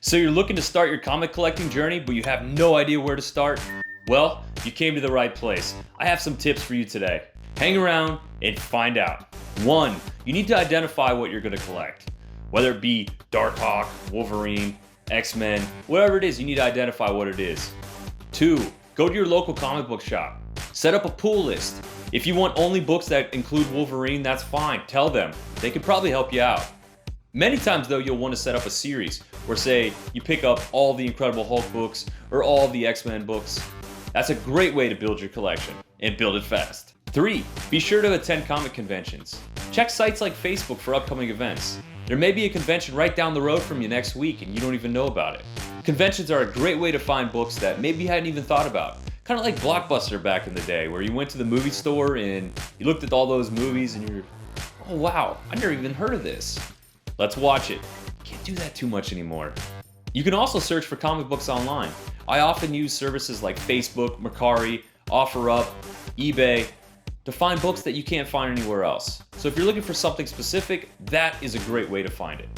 So you're looking to start your comic collecting journey, but you have no idea where to start? Well, you came to the right place. I have some tips for you today. Hang around and find out. 1. You need to identify what you're going to collect. Whether it be Darkhawk, Wolverine, X-Men, whatever it is, you need to identify what it is. 2. Go to your local comic book shop. Set up a pool list. If you want only books that include Wolverine, that's fine. Tell them. They could probably help you out. Many times though, you'll want to set up a series where, say, you pick up all the Incredible Hulk books or all the X-Men books. That's a great way to build your collection, and build it fast. 3. Be sure to attend comic conventions. Check sites like Facebook for upcoming events. There may be a convention right down the road from you next week and you don't even know about it. Conventions are a great way to find books that maybe you hadn't even thought about. Kind of like Blockbuster back in the day, where you went to the movie store and you looked at all those movies and you're, oh wow, I never even heard of this. Let's watch it. Can't do that too much anymore. You can also search for comic books online. I often use services like Facebook, Mercari, OfferUp, eBay to find books that you can't find anywhere else. So if you're looking for something specific, that is a great way to find it.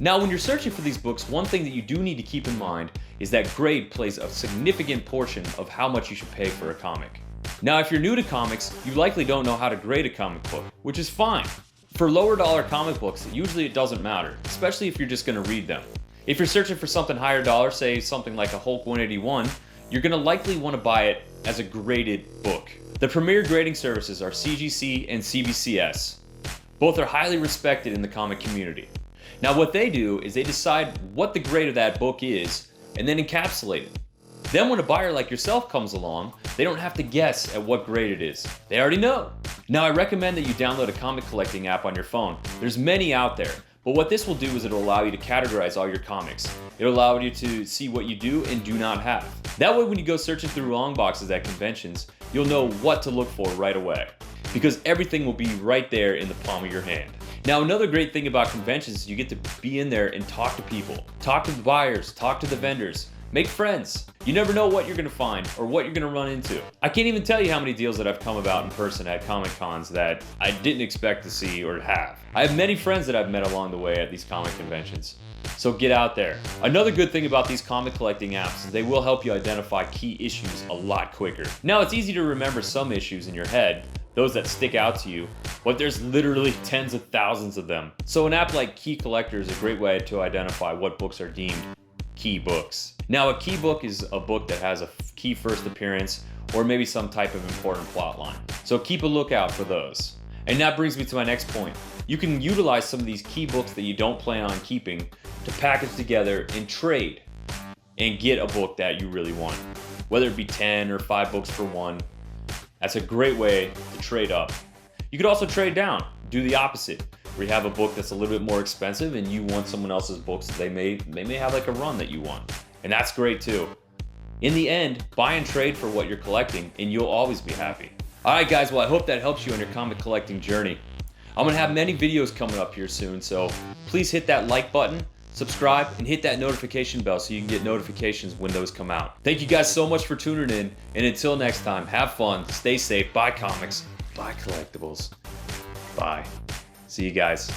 Now, when you're searching for these books, one thing that you do need to keep in mind is that grade plays a significant portion of how much you should pay for a comic. Now, if you're new to comics, you likely don't know how to grade a comic book, which is fine. For lower dollar comic books, usually it doesn't matter, especially if you're just going to read them. If you're searching for something higher dollar, say something like a Hulk 181, you're going to likely want to buy it as a graded book. The premier grading services are CGC and CBCS. Both are highly respected in the comic community. Now what they do is they decide what the grade of that book is and then encapsulate it. Then when a buyer like yourself comes along, they don't have to guess at what grade it is. They already know. Now I recommend that you download a comic collecting app on your phone. There's many out there, but what this will do is it'll allow you to categorize all your comics. It'll allow you to see what you do and do not have. That way when you go searching through long boxes at conventions, you'll know what to look for right away, because everything will be right there in the palm of your hand. Now another great thing about conventions is you get to be in there and talk to people. Talk to the buyers, talk to the vendors, make friends. You never know what you're gonna find or what you're gonna run into. I can't even tell you how many deals that I've come about in person at Comic Cons that I didn't expect to see or have. I have many friends that I've met along the way at these comic conventions. So get out there. Another good thing about these comic collecting apps is they will help you identify key issues a lot quicker. Now it's easy to remember some issues in your head, those that stick out to you, but there's literally tens of thousands of them. So an app like Key Collector is a great way to identify what books are deemed key books. Now a key book is a book that has a key first appearance or maybe some type of important plot line. So keep a lookout for those. And that brings me to my next point. You can utilize some of these key books that you don't plan on keeping to package together and trade and get a book that you really want. Whether it be 10 or 5 books for one, that's a great way to trade up. You could also trade down, do the opposite, where you have a book that's a little bit more expensive and you want someone else's books that they may have like a run that you want. And that's great too. In the end, buy and trade for what you're collecting and you'll always be happy. Alright guys, well I hope that helps you on your comic collecting journey. I'm gonna have many videos coming up here soon, so please hit that like button, subscribe, and hit that notification bell so you can get notifications when those come out. Thank you guys so much for tuning in, and until next time, have fun, stay safe, buy comics, buy collectibles. Bye. See you guys.